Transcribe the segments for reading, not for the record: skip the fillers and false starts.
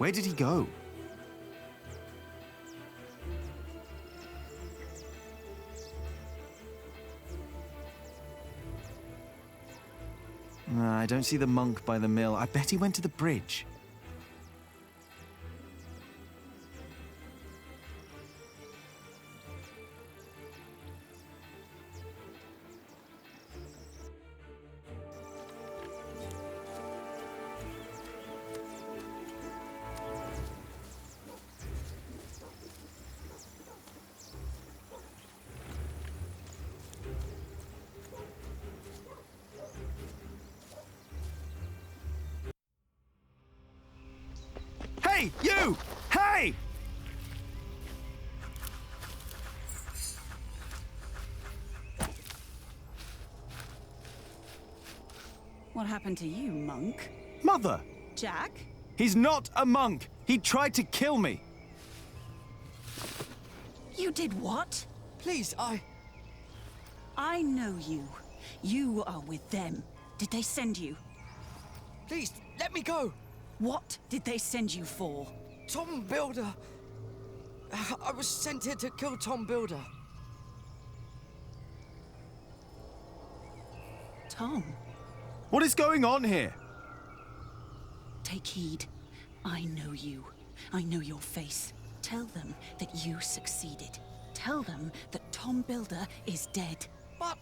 Where did he go? I don't see the monk by the mill. I bet he went to the bridge. Hey, you! Hey! What happened to you, monk? Mother! Jack? He's not a monk! He tried to kill me! You did what? Please, I know you. You are with them. Did they send you? Please, let me go! What did they send you for? Tom Builder! I was sent here to kill Tom Builder. Tom? What is going on here? Take heed. I know you. I know your face. Tell them that you succeeded. Tell them that Tom Builder is dead. But...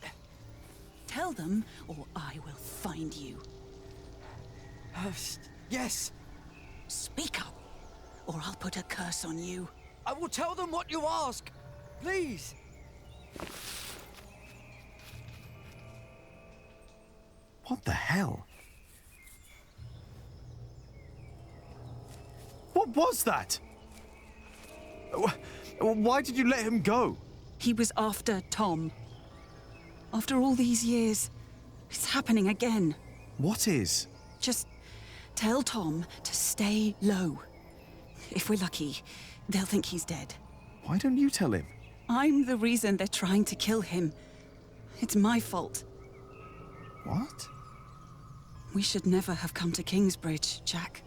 Tell them, or I will find you. Yes. Speak up, or I'll put a curse on you. I will tell them what you ask. Please. What the hell? What was that? Why did you let him go? He was after Tom. After all these years, it's happening again. What is? Just tell Tom to stay low. If we're lucky, they'll think he's dead. Why don't you tell him? I'm the reason they're trying to kill him. It's my fault. What? We should never have come to Kingsbridge, Jack.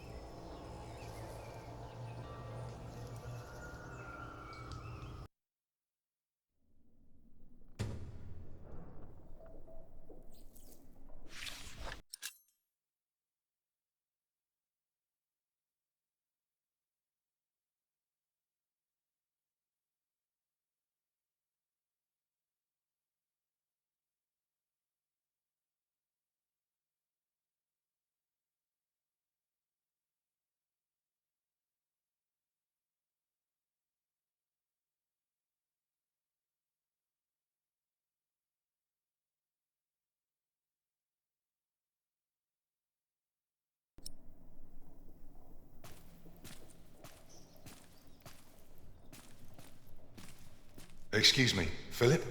Excuse me, Philip?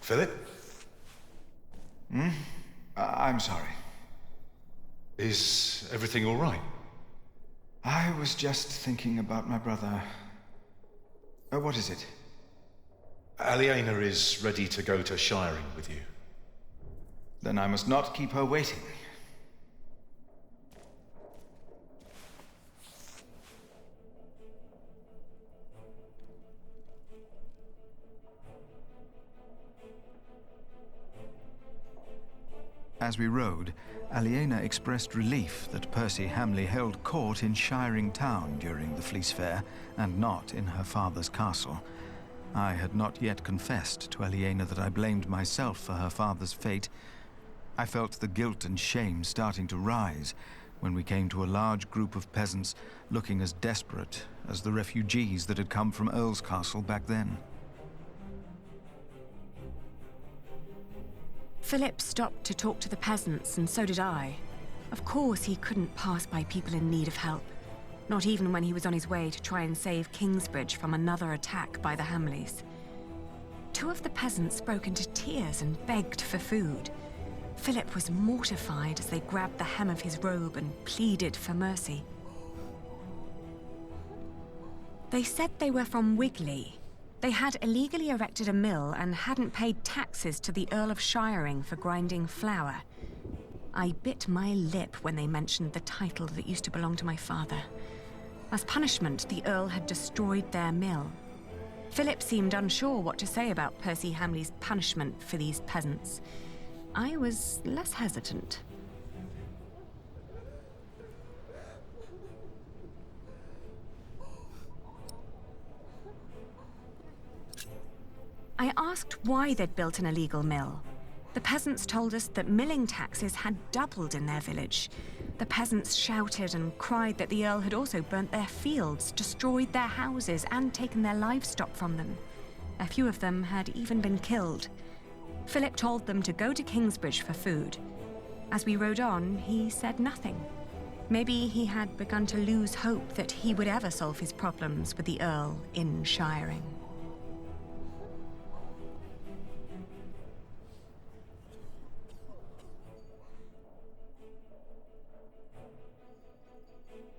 Philip? I'm sorry. Is everything all right? I was just thinking about my brother. What is it? Aliena is ready to go to Shiring with you. Then I must not keep her waiting. As we rode, Aliena expressed relief that Percy Hamley held court in Shiring Town during the Fleece Fair, and not in her father's castle. I had not yet confessed to Aliena that I blamed myself for her father's fate. I felt the guilt and shame starting to rise when we came to a large group of peasants looking as desperate as the refugees that had come from Earl's Castle back then. Philip stopped to talk to the peasants, and so did I. Of course, he couldn't pass by people in need of help, not even when he was on his way to try and save Kingsbridge from another attack by the Hamleys. Two of the peasants broke into tears and begged for food. Philip was mortified as they grabbed the hem of his robe and pleaded for mercy. They said they were from Wigley. They had illegally erected a mill and hadn't paid taxes to the Earl of Shiring for grinding flour. I bit my lip when they mentioned the title that used to belong to my father. As punishment, the Earl had destroyed their mill. Philip seemed unsure what to say about Percy Hamley's punishment for these peasants. I was less hesitant. I asked why they'd built an illegal mill. The peasants told us that milling taxes had doubled in their village. The peasants shouted and cried that the Earl had also burnt their fields, destroyed their houses, and taken their livestock from them. A few of them had even been killed. Philip told them to go to Kingsbridge for food. As we rode on, he said nothing. Maybe he had begun to lose hope that he would ever solve his problems with the Earl in shiring.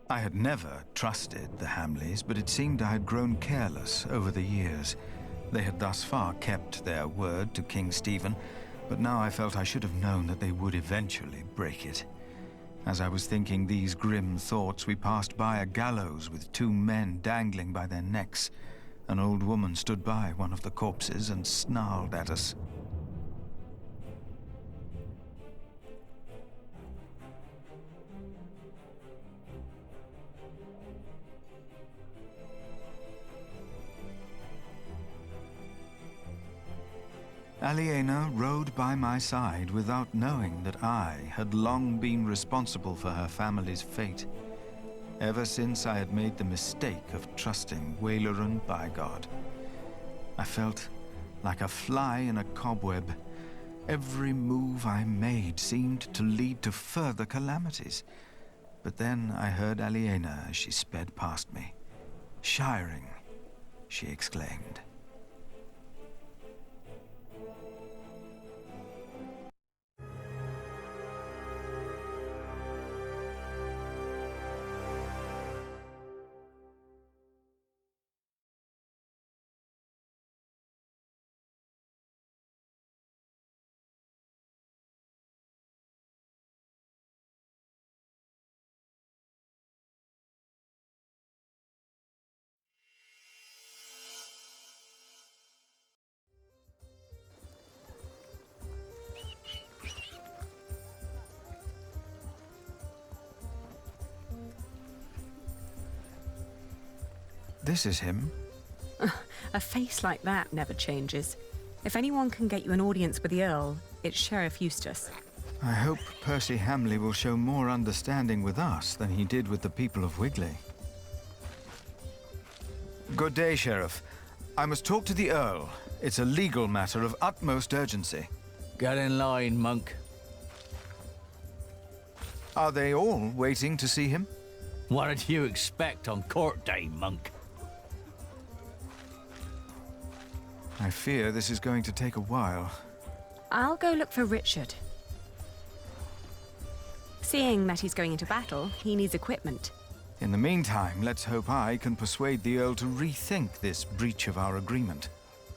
I had never trusted the Hamleys, but it seemed I had grown careless over the years. They had thus far kept their word to King Stephen, but now I felt I should have known that they would eventually break it. As I was thinking these grim thoughts, we passed by a gallows with 2 men dangling by their necks. An old woman stood by one of the corpses and snarled at us. Aliena rode by my side without knowing that I had long been responsible for her family's fate. Ever since I had made the mistake of trusting Waleran by God. I felt like a fly in a cobweb. Every move I made seemed to lead to further calamities. But then I heard Aliena as she sped past me. "Shiring," she exclaimed. This is him. A face like that never changes. If anyone can get you an audience with the Earl, it's Sheriff Eustace. I hope Percy Hamley will show more understanding with us than he did with the people of Wigley. Good day, Sheriff. I must talk to the Earl. It's a legal matter of utmost urgency. Get in line, monk. Are they all waiting to see him? What did you expect on court day, monk? I fear this is going to take a while. I'll go look for Richard. Seeing that he's going into battle, he needs equipment. In the meantime, let's hope I can persuade the Earl to rethink this breach of our agreement.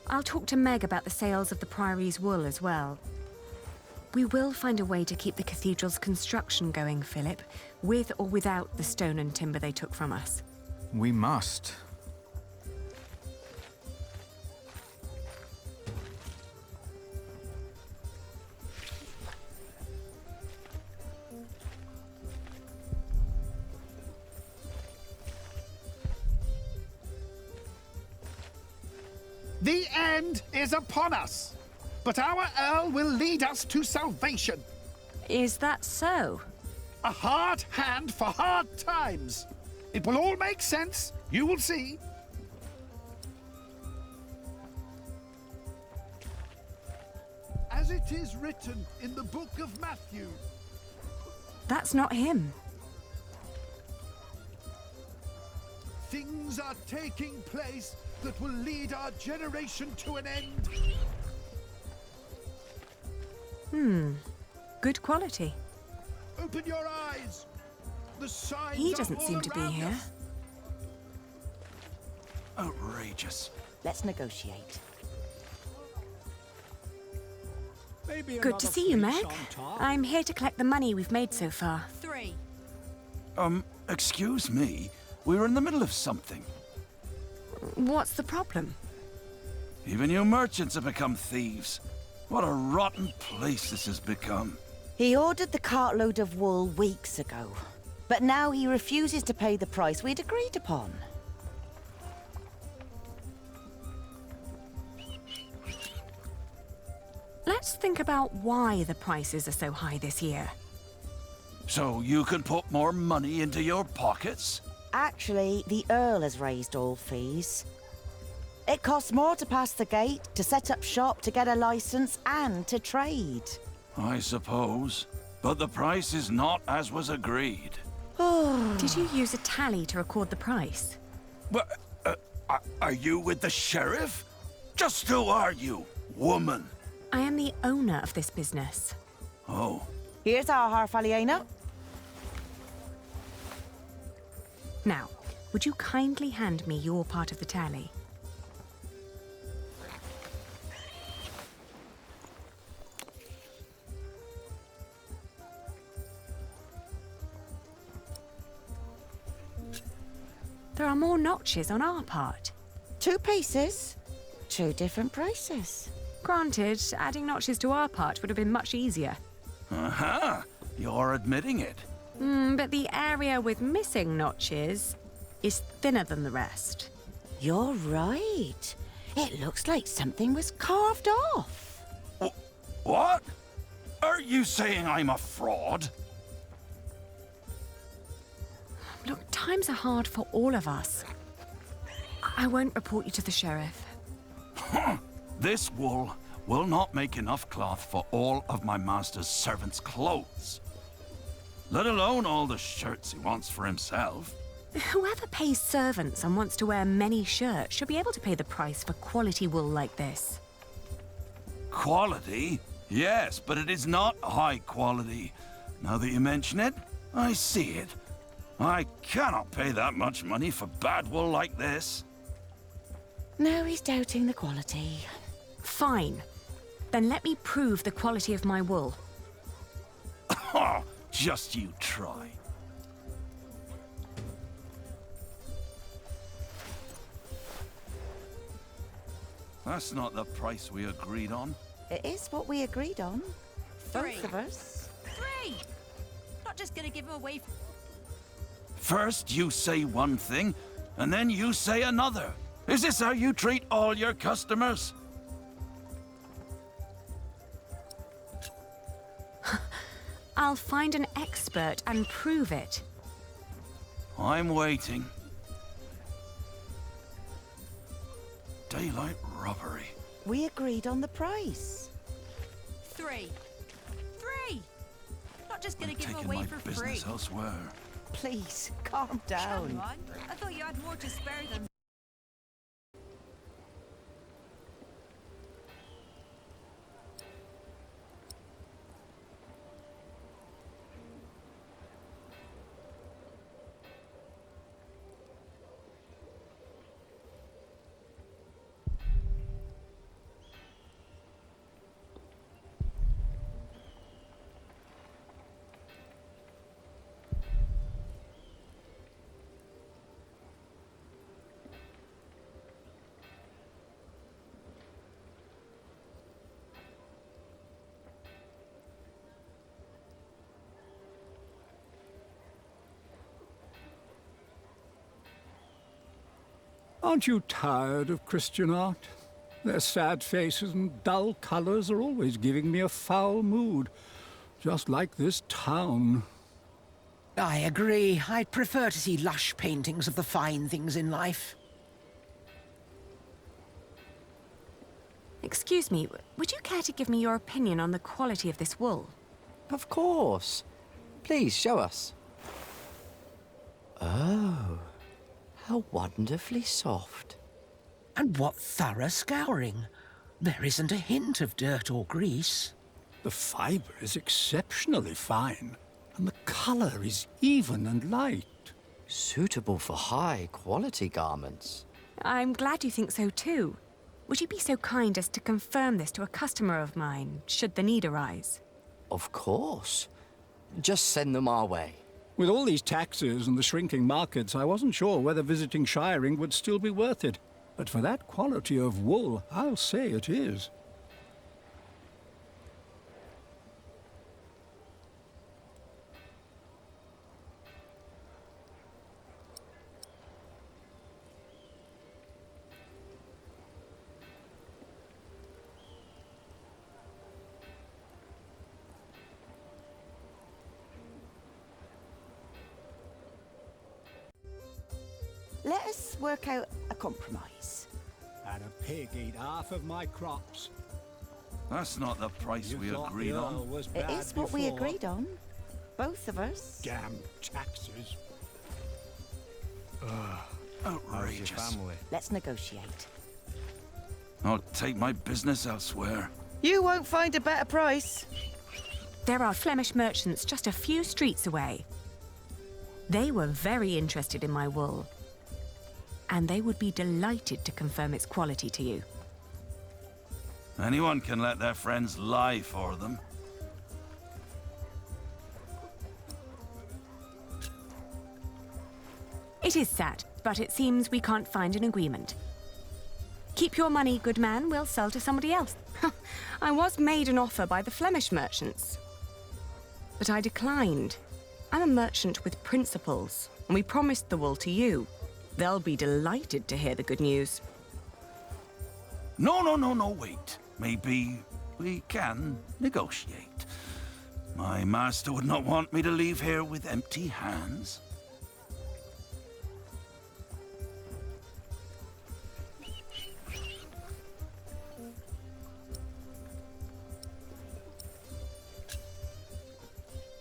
I'll talk to Meg about the sales of the Priory's wool as well. We will find a way to keep the cathedral's construction going, Philip, with or without the stone and timber they took from us. We must. The end is upon us, but our Earl will lead us to salvation. Is that so? A hard hand for hard times. It will all make sense, you will see. As it is written in the book of Matthew. That's not him. Things are taking place that will lead our generation to an end. Good quality. Open your eyes. The signs He are doesn't all seem to be around here. us. Outrageous. Let's negotiate. Good to see you, Meg. I'm here to collect the money we've made so far. 3. Excuse me. We were in the middle of something. What's the problem? Even you merchants have become thieves. What a rotten place this has become. He ordered the cartload of wool weeks ago, but now he refuses to pay the price we'd agreed upon. Let's think about why the prices are so high this year. So you can put more money into your pockets? Actually, the Earl has raised all fees. It costs more to pass the gate, to set up shop, to get a license, and to trade. I suppose. But the price is not as was agreed. Did you use a tally to record the price? But, are you with the sheriff? Just who are you, woman? I am the owner of this business. Oh. Here's our half, Aliena. Now, would you kindly hand me your part of the tally? There are more notches on our part. 2 pieces, 2 different prices. Granted, adding notches to our part would have been much easier. Aha! You're admitting it. But the area with missing notches is thinner than the rest. You're right. It looks like something was carved off. What? Are you saying I'm a fraud? Look, times are hard for all of us. I won't report you to the sheriff. This wool will not make enough cloth for all of my master's servants' clothes. Let alone all the shirts he wants for himself. Whoever pays servants and wants to wear many shirts should be able to pay the price for quality wool like this. Quality? Yes, but it is not high quality. Now that you mention it, I see it. I cannot pay that much money for bad wool like this. Now he's doubting the quality. Fine. Then let me prove the quality of my wool. Oh, just you try. That's not the price we agreed on. It is what we agreed on. 3. Both of us. 3. Not just gonna give him away. First you say one thing, and then you say another. Is this how you treat all your customers? I'll find an expert and prove it. I'm waiting. Daylight robbery. We agreed on the price. 3. 3. Not just gonna I'm give him taking away my for free. business elsewhere. Please, calm Come down. on. I thought you had more to spare than. Aren't you tired of Christian art? Their sad faces and dull colors are always giving me a foul mood, just like this town. I agree. I'd prefer to see lush paintings of the fine things in life. Excuse me, would you care to give me your opinion on the quality of this wool? Of course. Please, show us. Oh, how wonderfully soft. And what thorough scouring. There isn't a hint of dirt or grease. The fiber is exceptionally fine, and the color is even and light. Suitable for high-quality garments. I'm glad you think so too. Would you be so kind as to confirm this to a customer of mine, should the need arise? Of course. Just send them our way. With all these taxes and the shrinking markets, I wasn't sure whether visiting shiring would still be worth it. But for that quality of wool, I'll say it is. Let us work out a compromise. And a pig ate half of my crops. That's not the price You we thought agreed the on. Earl was It bad is what we before. agreed on. Both of us. Damn taxes. Outrageous. Let's negotiate. I'll take my business elsewhere. You won't find a better price. There are Flemish merchants just a few streets away. They were very interested in my wool, and they would be delighted to confirm its quality to you. Anyone can let their friends lie for them. It is sad, but it seems we can't find an agreement. Keep your money, good man. We'll sell to somebody else. I was made an offer by the Flemish merchants, but I declined. I'm a merchant with principles, and we promised the wool to you. They'll be delighted to hear the good news. No, wait. Maybe we can negotiate. My master would not want me to leave here with empty hands.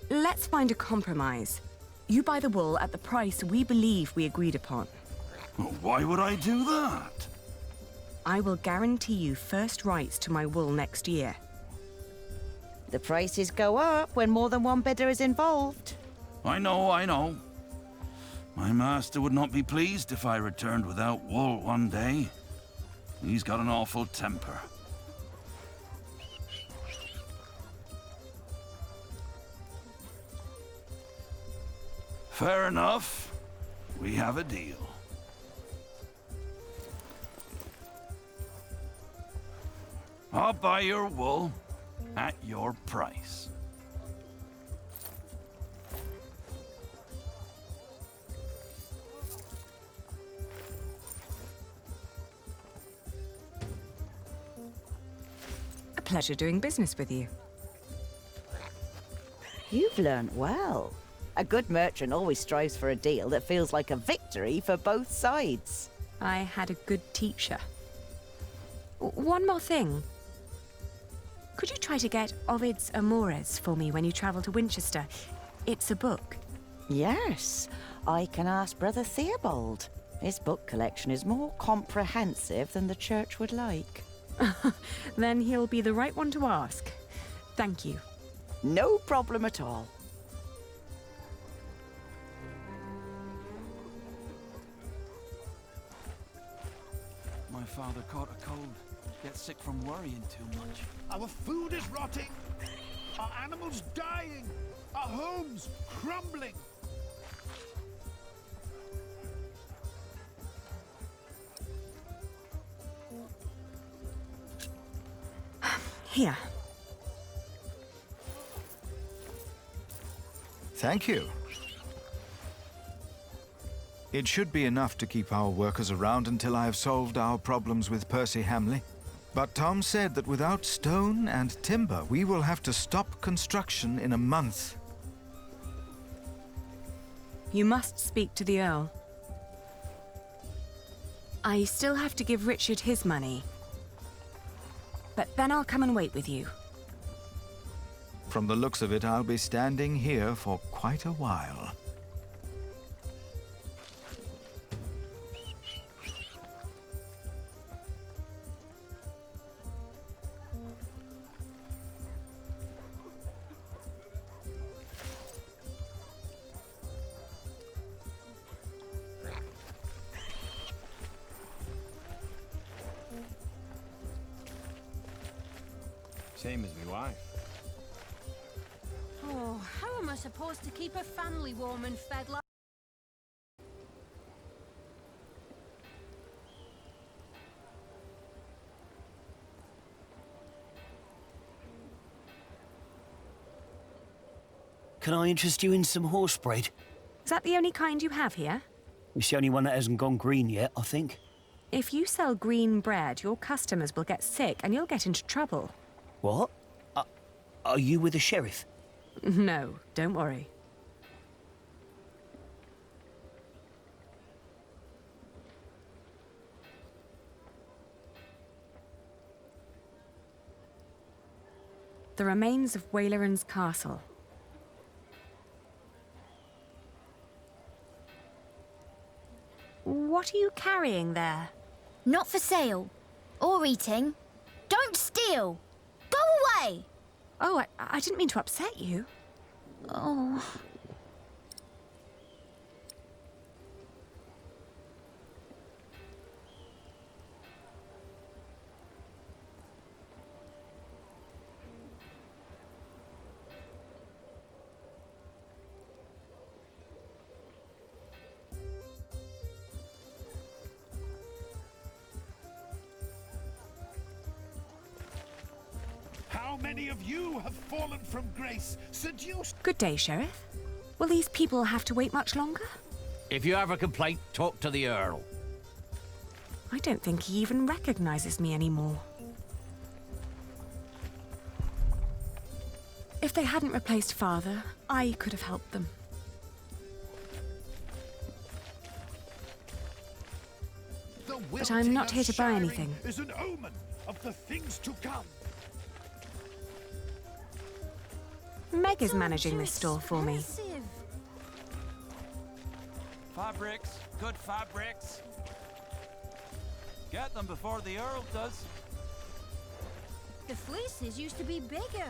Let's find a compromise. You buy the wool at the price we believe we agreed upon. Why would I do that? I will guarantee you first rights to my wool next year. The prices go up when more than one bidder is involved. I know. My master would not be pleased if I returned without wool one day. He's got an awful temper. Fair enough. We have a deal. I'll buy your wool at your price. A pleasure doing business with you. You've learnt well. A good merchant always strives for a deal that feels like a victory for both sides. I had a good teacher. One more thing. Could you try to get Ovid's Amores for me when you travel to Winchester? It's a book. Yes, I can ask Brother Theobald. His book collection is more comprehensive than the church would like. Then he'll be the right one to ask. Thank you. No problem at all. My father caught a cold. Gets sick from worrying too much. Our food is rotting. Our animals dying. Our homes crumbling. Here. Thank you. It should be enough to keep our workers around until I have solved our problems with Percy Hamley. But Tom said that without stone and timber, we will have to stop construction in a month. You must speak to the Earl. I still have to give Richard his money. But then I'll come and wait with you. From the looks of it, I'll be standing here for quite a while. Same as my wife. Oh, how am I supposed to keep a family warm and fed like... Can I interest you in some horse bread? Is that the only kind you have here? It's the only one that hasn't gone green yet, I think. If you sell green bread, your customers will get sick and you'll get into trouble. What? Are you with the sheriff? No, don't worry. The remains of Waileran's castle. What are you carrying there? Not for sale. Or eating. Don't steal! Go away! Oh, I didn't mean to upset you. Oh... How many of you have fallen from grace, seduced? Good day, Sheriff. Will these people have to wait much longer? If you have a complaint, talk to the Earl. I don't think he even recognizes me anymore. If they hadn't replaced Father, I could have helped them. But I'm not here to buy anything. Is an omen of the things to come. Meg is managing this store for me. Fabrics, good fabrics. Get them before the Earl does. The fleeces used to be bigger.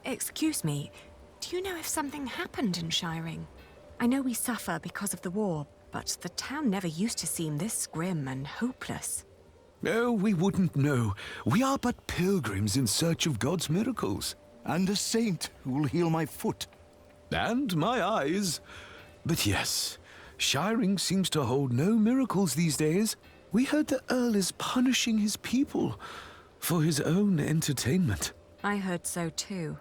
Excuse me, do you know if something happened in Shiring? I know we suffer because of the war, but the town never used to seem this grim and hopeless. Oh, we wouldn't know. We are but pilgrims in search of God's miracles. And a saint who will heal my foot. And my eyes. But yes, Shiring seems to hold no miracles these days. We heard the Earl is punishing his people for his own entertainment. I heard so too.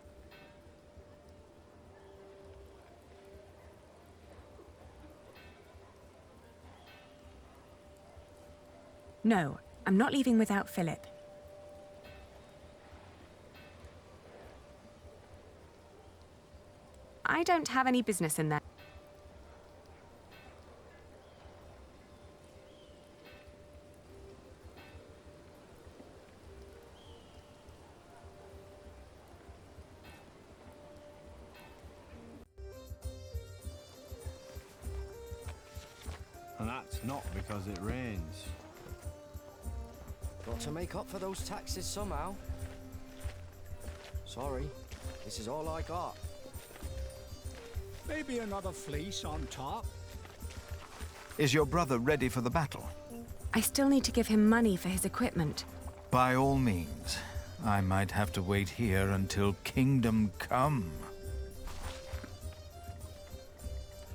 No, I'm not leaving without Philip. I don't have any business in there. And that's not because it rains. Got to make up for those taxes somehow. Sorry, this is all I got. Maybe another fleece on top. Is your brother ready for the battle? I still need to give him money for his equipment. By all means. I might have to wait here until Kingdom Come.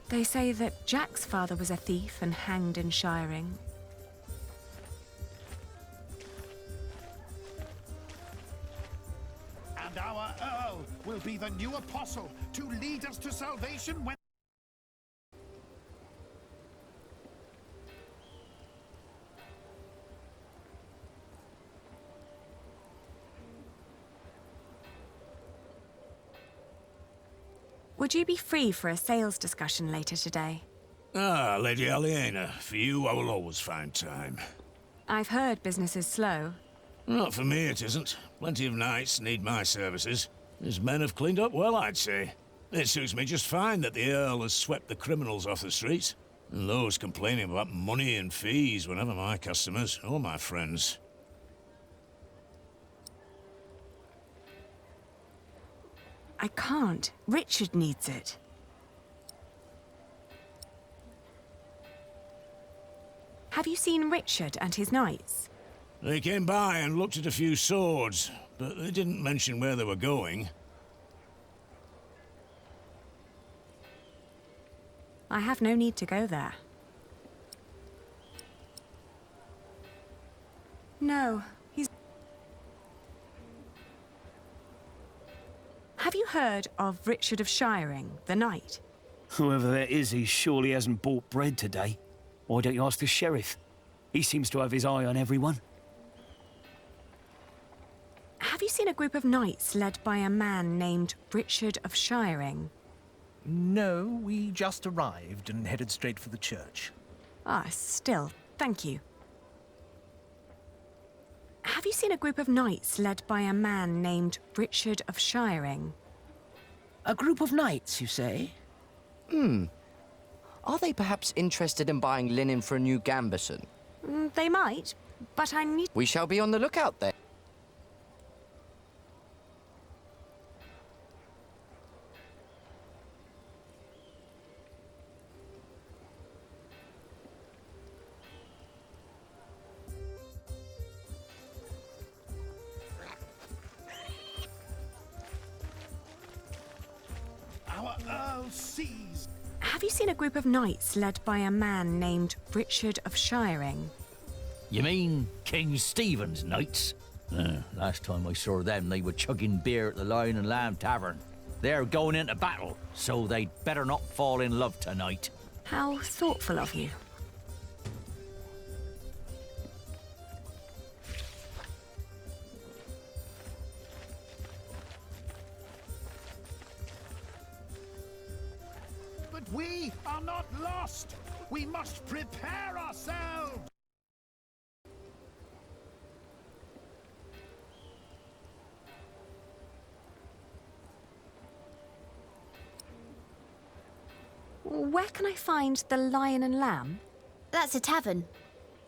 They say that Jack's father was a thief and hanged in Shiring. And our Earl will be the new apostle to lead us to salvation when... Would you be free for a sales discussion later today? Ah, Lady Aliena, for you I will always find time. I've heard business is slow. Not for me it isn't. Plenty of knights need my services. His men have cleaned up well, I'd say. It suits me just fine that the Earl has swept the criminals off the streets. And those complaining about money and fees were never my customers or my friends. I can't. Richard needs it. Have you seen Richard and his knights? They came by and looked at a few swords, but they didn't mention where they were going. I have no need to go there. No, he's... Have you heard of Richard of Shiring, the knight? Whoever that is, he surely hasn't bought bread today. Why don't you ask the sheriff? He seems to have his eye on everyone. Have you seen a group of knights led by a man named Richard of Shiring? No, we just arrived and headed straight for the church. Ah, still, thank you. Have you seen a group of knights led by a man named Richard of Shiring? A group of knights, you say? Are they perhaps interested in buying linen for a new gambeson? They might, but I need... We shall be on the lookout then. Our Earl sees. Have you seen a group of knights led by a man named Richard of Shiring? You mean King Stephen's knights? Last time I saw them, they were chugging beer at the Lion and Lamb Tavern. They're going into battle, so they'd better not fall in love tonight. How thoughtful of you. But we are not lost. We must prepare ourselves. Where can I find the Lion and Lamb? That's a tavern.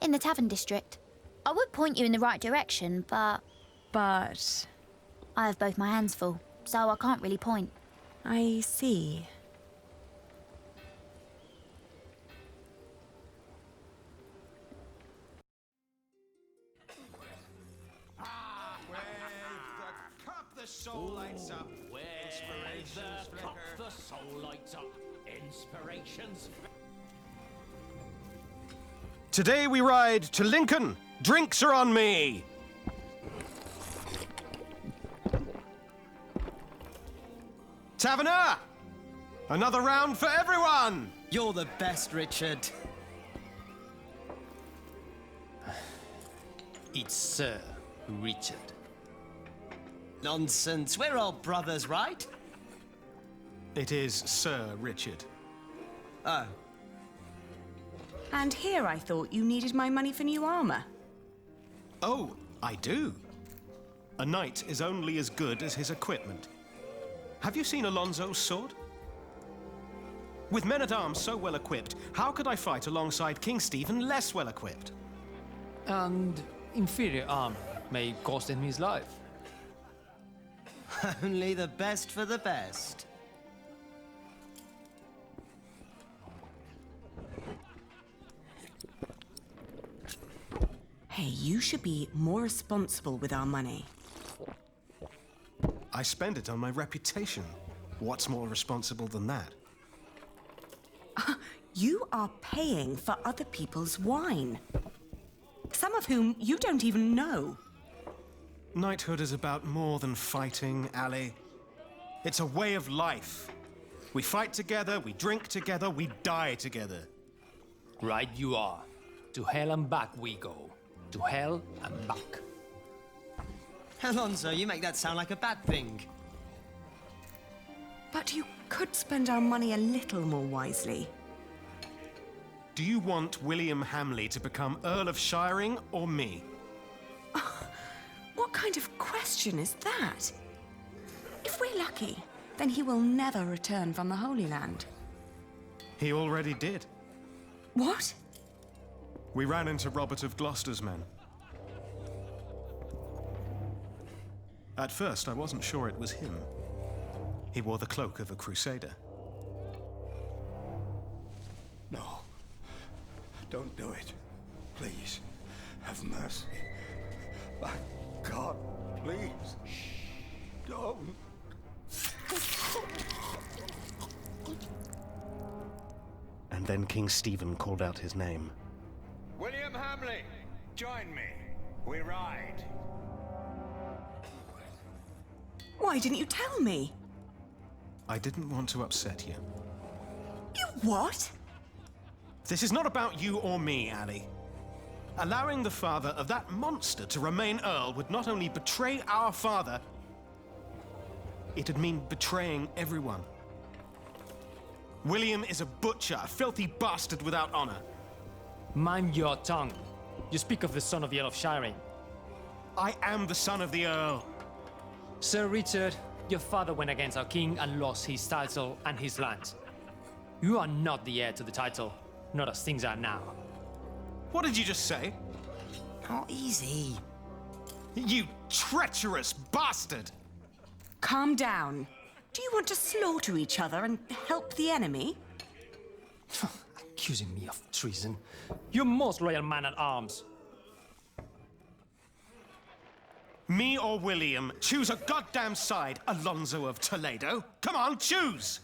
In the tavern district. I would point you in the right direction, but... But... I have both my hands full, so I can't really point. I see. The soul lights up. Inspirations flicker. The soul lights up. Inspirations. Today we ride to Lincoln. Drinks are on me. Taverner! Another round for everyone! You're the best, Richard. It's Sir Richard. Nonsense. We're all brothers, right? It is Sir Richard. Oh. And here I thought you needed my money for new armor. Oh, I do. A knight is only as good as his equipment. Have you seen Alonso's sword? With men-at-arms so well equipped, how could I fight alongside King Stephen less well equipped? And inferior armor may cost him his life. Only the best for the best. Hey, you should be more responsible with our money. I spend it on my reputation. What's more responsible than that? You are paying for other people's wine. Some of whom you don't even know. Knighthood is about more than fighting, Ali. It's a way of life. We fight together, we drink together, we die together. Right you are. To hell and back we go. To hell and back. Alonso, you make that sound like a bad thing. But you could spend our money a little more wisely. Do you want William Hamley to become Earl of Shiring or me? What kind of question is that? If we're lucky, then he will never return from the Holy Land. He already did. What? We ran into Robert of Gloucester's men. At first, I wasn't sure it was him. He wore the cloak of a crusader. No. Don't do it. Please. Have mercy. My God, please. Don't. And then King Stephen called out his name. William Hamley, join me. We ride. Why didn't you tell me? I didn't want to upset you. You what? This is not about you or me, Ali. Allowing the father of that monster to remain Earl would not only betray our father, it'd mean betraying everyone. William is a butcher, a filthy bastard without honor. Mind your tongue. You speak of the son of the Earl of Shiring. I am the son of the Earl. Sir Richard, your father went against our king and lost his title and his lands. You are not the heir to the title, not as things are now. What did you just say? Oh, easy. You treacherous bastard! Calm down. Do you want to slaughter each other and help the enemy? Accusing me of treason. You're most loyal man at arms. Me or William? Choose a goddamn side, Alonso of Toledo. Come on, choose!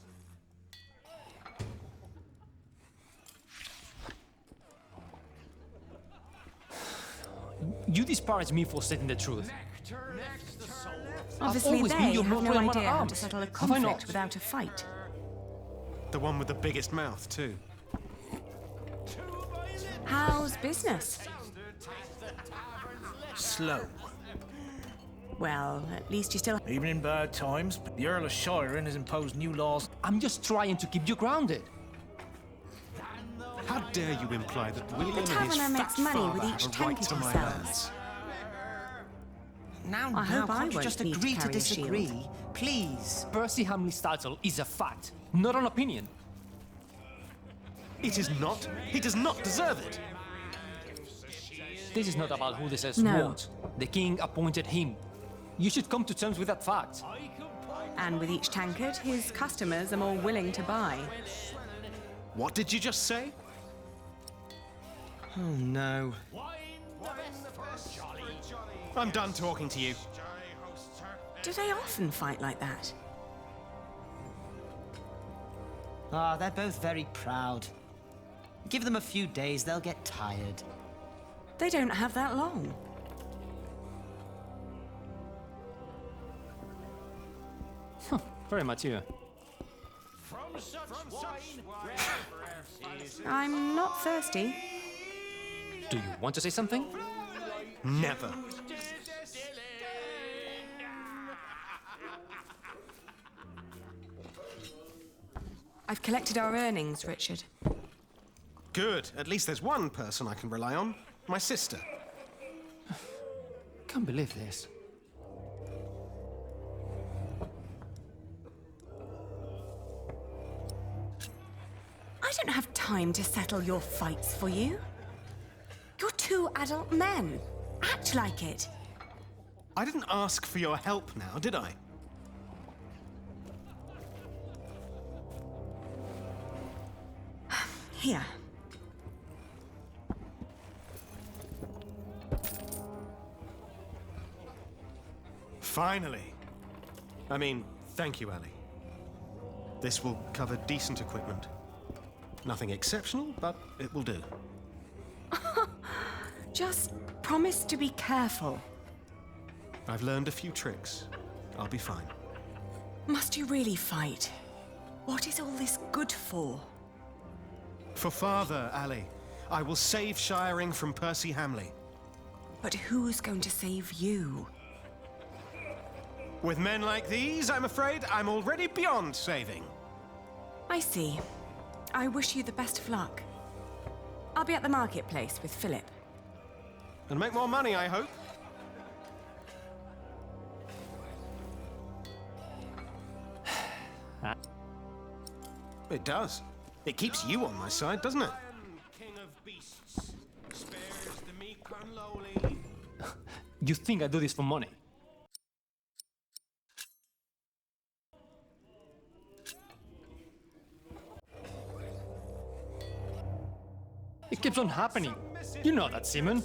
You disparage me for stating the truth. Obviously, always they been your have most no loyal man idea at how arms. to settle a Have I conflict not? without a fight. The one with the biggest mouth, too. How's business? Slow. Well, at least you still... Even in bad times, the Earl of Shiring has imposed new laws. I'm just trying to keep you grounded. How dare you imply that William and his taverner makes fat money father with each have a right tankard to he my sells. lands? Now, I hope I can't you won't just need to agree to carry a shield. disagree? Please. Percy Hamley's title is a fact, not an opinion. It is not. He does not deserve it. This is not about who deserves No. what. The king appointed him. You should come to terms with that fact. And with each tankard, his customers are more willing to buy. What did you just say? Oh, no. I'm done talking to you. Do they often fight like that? Ah, they're both very proud. Give them a few days, they'll get tired. They don't have that long. Very mature. I'm not thirsty. Do you want to say something? Never. I've collected our earnings, Richard. Good. At least there's one person I can rely on. My sister. Can't believe this. I don't have time to settle your fights for you. You're two adult men. Act like it. I didn't ask for your help now, did I? Here. Finally. I mean, thank you, Ellie. This will cover decent equipment. Nothing exceptional, but it will do. Just promise to be careful. I've learned a few tricks. I'll be fine. Must you really fight? What is all this good for? For father, Ali. I will save Shiring from Percy Hamley. But who's going to save you? With men like these, I'm afraid I'm already beyond saving. I see. I wish you the best of luck. I'll be at the marketplace with Philip. And make more money, I hope. It does. It keeps you on my side, doesn't it? You think I do this for money? It keeps on happening. You know that, Simon.